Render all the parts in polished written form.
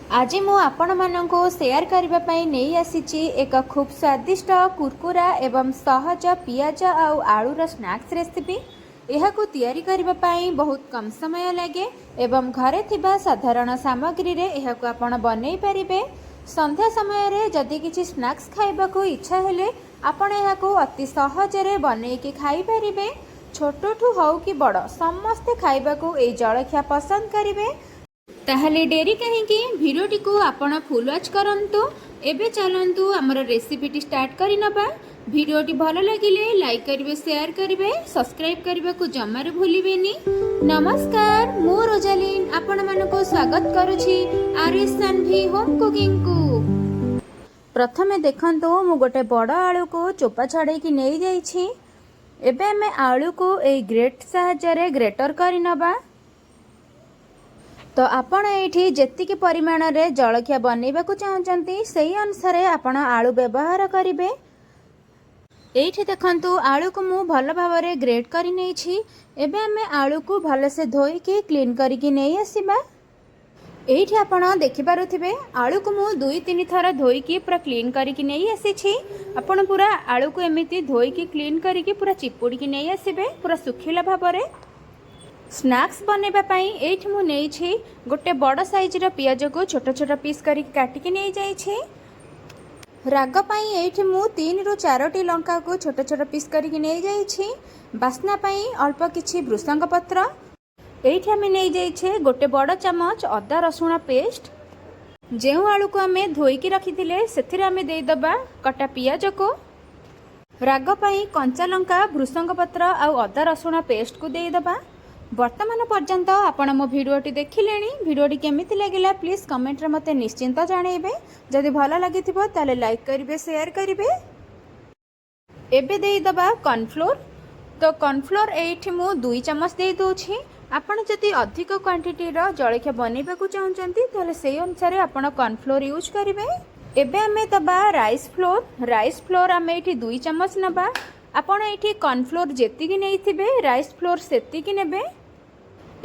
आज मु आपण मानको शेयर करबा पई नहीं आसीची एक खूब स्वादिष्ट कुरकुरा एवं सहज पियाज आउ आलूर स्नैक्स रेसिपी। यह तैयारी करबा पई बहुत कम समय लगे एवं घरे थिबा साधारण सामग्री रे यह को आपण बनै परिबे। संध्या समय रे जदि किछि स्नैक्स खाइबा को इच्छा हेले आपण यह को अति सहज रे बनै के खाइ परिबे। छोटठू हौ कि बड़ समस्ते खाइबा को ए जलखिया पसंद करिवे। ताहले डेरी कहीं भिडियोटी को आपण फुल वाच करंतु। एबे चलंतु हमर रेसिपीटी स्टार्ट करि नबा। भिडियोटी भल लगिले लाइक करिवे, शेयर करिवे, सब्सक्राइब करबा को जमारे भूलिबेनी। नमस्कार, मु रोजालिन आपण मानको स्वागत करूछी आरएसएनवी होम कुकिंग को। प्रथमे देखंतु मु गोटे बड़ आलू को चोपा छाड़े कि नै जाईछि। एबे हमें आलू को ए ग्रेट सहायता रे ग्रेटर करि नबा। तो आपण एठी जेतिकी परिमाण रे जलखिया बनैबा को चाहचंती सेही अनुसार आपण आलू व्यवहार करिवे। एठी देखंतु आलू को मु भल भाव रे ग्रेट करि नै छी। एबे हमें आलू को भल से धोई के क्लीन करि कि नै आसीबा। एठी आपण देखि पारुथिबे आलू को मु 2-3 थर धोई के पूरा क्लीन करि कि नै आसी छी। आपण पूरा आलू को एमिति धोई के क्लीन करि के पूरा चिपुड़ी कि नै आसीबे पूरा सुखिला भाव रे। स्नैक्स बनैबा पई एठी मु नै छी गोटे बड़ साइज रो पियाज को छोट छोट पीस करी काटी के नै जाई छी। राग पई एठी मु 3 रु 4 टी लंका को छोट छोट पीस करी के नै जाई छी। बासना पई अल्प किछि भृसंग पत्र। एठी हम नै जाई छी गोटे बड़ चम्मच अदा रसुण पेस्ट। जेउ आलू को हमें धोई के रखी थिले सेथिरे हमें देई दबा कटा पियाज को। राग पई कंचा लंका भृसंग पत्र आ अदा रसुण पेस्ट को देई दबा। वर्तमान पर्यंत आपण मो भिडियोटी देखिलेनी। भिडियोटी केमिति लागिला प्लीज कमेंट रे मते निश्चिंत जानेबे। जदि भल लागिथिबो ताले लाइक करिवे, शेयर करिवे। एबे देई दबा कॉर्नफ्लोर। तो कॉर्नफ्लोर एठी मु 2 चम्मच देई दोछि। आपण जदि अधिक क्वांटिटी रो जलखिया बनैबा को चाहचंती ताले सेही अनुसार आपण कॉर्नफ्लोर यूज करिवे। एबे हमें दबा राइस फ्लोर। राइस फ्लोर हमें एठी 2 चम्मच नबा। आपण एठी कॉर्नफ्लोर जेतिकी नैथिबे राइस फ्लोर सेतिकी नेबे।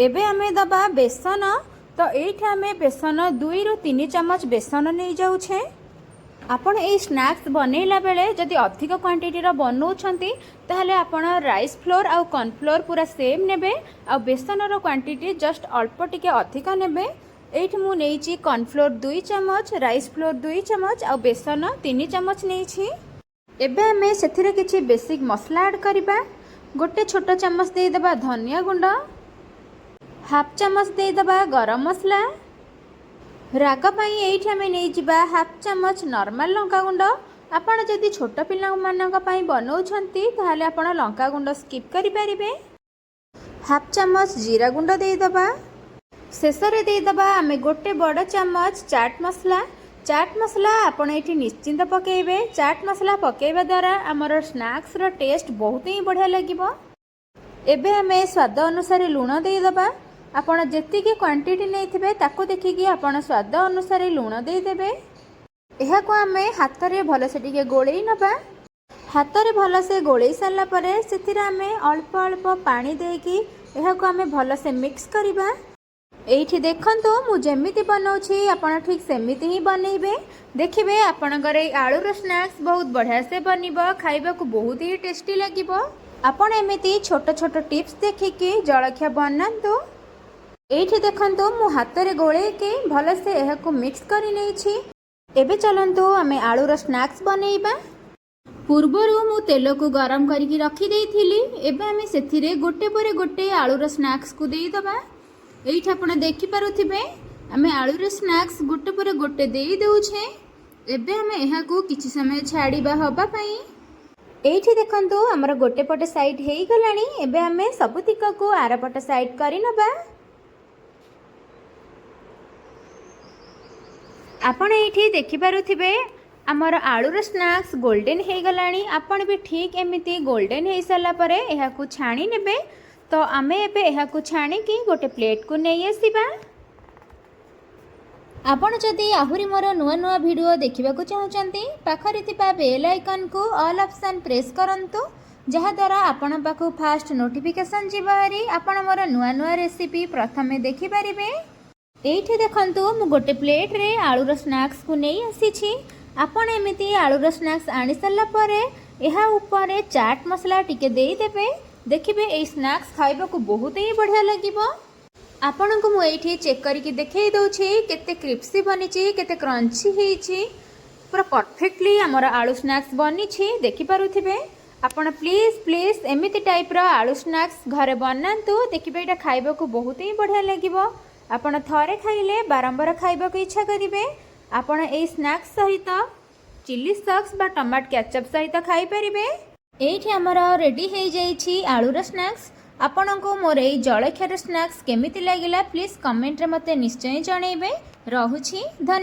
एबे हमें दबा बेसन। तो एठी हमें बेसन 2 रु 3 चम्मच बेसन नै जाउछे। आपण ए स्नैक्स बनैला बेले जदि अधिक क्वांटिटी रो बनौछंती ताहले आपण राइस फ्लोर आ कॉर्नफ्लोर पूरा सेम नेबे आ बेसन रो क्वांटिटी जस्ट अल्प टिके अधिक नेबे। एठी मु नैछि कॉर्नफ्लोर 2 चम्मच, राइस फ्लोर 2 चम्मच आ बेसन 3 चम्मच नैछि। एबे हमें सेथिरे किछि बेसिक मसला ऐड करिबा। गोटे छोट चम्मच दे दबा धनिया गुंड, हाफ चम्मच दे दबा गरम मसला। राग पई एठी हमें नै जिबा हाफ चम्मच नॉर्मल लंका गुंड। आपण जदि छोट पिला मानक पई बनौछंती ताहाले आपण लंका गुंड स्किप करि परिबे। हाफ चम्मच जीरा गुंड दे दबा। शेषरे दे दबा हमें गोटे बड़ चम्मच चाट मसला। चाट मसला आपण एठी निश्चिंत पकेइबे। चाट मसला पकेइबा द्वारा हमर स्नैक्स रो टेस्ट बहुत ही बढ़िया लागिबो। एबे हमें स्वाद अनुसार लूण दे दबा। आपण जेतिकी क्वांटिटी नैथिबे ताको देखिकी आपण स्वाद अनुसार लूण दे देबे। एहा को हमें हाथ रे भल से टिके गोळेई नबा। हाथ रे भल से गोळेई सारला परे सेथिरे हमें अल्प अल्प पानी देकी एहा को हमें भल से मिक्स करिबा। एठी देखंतु मु जेमिति बनौछि आपण ठीक सेमिति ही बनैबे। देखिबे आपणकर ए आलूर स्नैक्स बहुत बढ़िया से बनिबो। खाइबा को बहुत ही टेस्टी लागिबो। आपण एमिति छोट छोट टिप्स देखिकी जलखिया बनांतु। एठी देखंतु मु हाथ रे गोळे के भल से एहा को मिक्स करि नै छी। एबे चलंतु हमें आलूर स्नैक्स बनैबा। पूर्वरु मु तेल को गरम करिकी रखी देइथिली। एबे हमें सेथिरे गोटे परे गोटे आलूर स्नैक्स को देई दबा। एठी आपण देखि पारुथिबे हमें आलूर स्नैक्स गोटे परे गोटे देई देउछे। एबे हमें एहा को किछि समय छाड़ीबा हबा पई। एठी देखंतु हमर गोटे पटे साइड हेई गलानी। एबे हमें सबुतिक को आर पट साइड करि नबा। आपण एठी देखि पारुथिबे हमर आलूर स्नैक्स गोल्डन हे गलानी। आपण भी ठीक एमिति गोल्डन हे साला परे एहा को छाणी नेबे। तो आमे एबे एहा को छाणी की गोटे प्लेट को नै आसीबा। आपण जदि आहुरी मोर नुआ नुआ वीडियो देखिबा को चाहचंती पाखरे थिबा बेल आइकन को ऑल ऑप्शन प्रेस करंतु जहा द्वारा आपण पाखु फास्ट नोटिफिकेशन जिबारी आपण मोर नुआ नुआ रेसिपी प्रथमे देखि परिबे। ଏଇଠି ଦେଖନ୍ତୁ ମୁଁ ଗୋଟେ ପ୍ଲେଟ୍ରେ ଆଳୁର ସ୍ନାକ୍ସକୁ ନେଇ ଆସିଛି। ଆପଣ ଏମିତି ଆଳୁର ସ୍ନାକ୍ସ ଆଣି ସାରିଲା ପରେ ଏହା ଉପରେ ଚାଟ୍ ମସଲା ଟିକେ ଦେଇଦେବେ। ଦେଖିବେ ଏଇ ସ୍ନାକ୍ସ ଖାଇବାକୁ ବହୁତ ହିଁ ବଢ଼ିଆ ଲାଗିବ। ଆପଣଙ୍କୁ ମୁଁ ଏଇଠି ଚେକ୍ କରିକି ଦେଖେଇ ଦେଉଛି କେତେ କ୍ରିପ୍ସି ବନିଛି, କେତେ କ୍ରଞ୍ଚି ହେଇଛି। ପୁରା ପରଫେକ୍ଟଲି ଆମର ଆଳୁ ସ୍ନାକ୍ସ ବନିଛି, ଦେଖିପାରୁଥିବେ। ଆପଣ ପ୍ଲିଜ୍ ଏମିତି ଟାଇପ୍ର ଆଳୁ ସ୍ନାକ୍ସ ଘରେ ବନାନ୍ତୁ, ଦେଖିବେ ଏଇଟା ଖାଇବାକୁ ବହୁତ ହିଁ ବଢ଼ିଆ ଲାଗିବ। ଆପଣ ଥରେ ଖାଇଲେ ବାରମ୍ବାର ଖାଇବାକୁ ଇଚ୍ଛା କରିବେ। ଆପଣ ଏଇ ସ୍ନାକ୍ସ ସହିତ ଚିଲି ସକ୍ସ ବା ଟମାଟୋ କ୍ୟାଚଅପ୍ ସହିତ ଖାଇପାରିବେ। ଏଇଠି ଆମର ରେଡ଼ି ହେଇଯାଇଛି ଆଳୁର ସ୍ନାକ୍ସ। ଆପଣଙ୍କୁ ମୋର ଏଇ ଜଳଖିଆର ସ୍ନାକ୍ସ କେମିତି ଲାଗିଲା ପ୍ଲିଜ୍ କମେଣ୍ଟରେ ମୋତେ ନିଶ୍ଚୟ ଜଣାଇବେ। ରହୁଛି, ଧନ୍ୟବାଦ।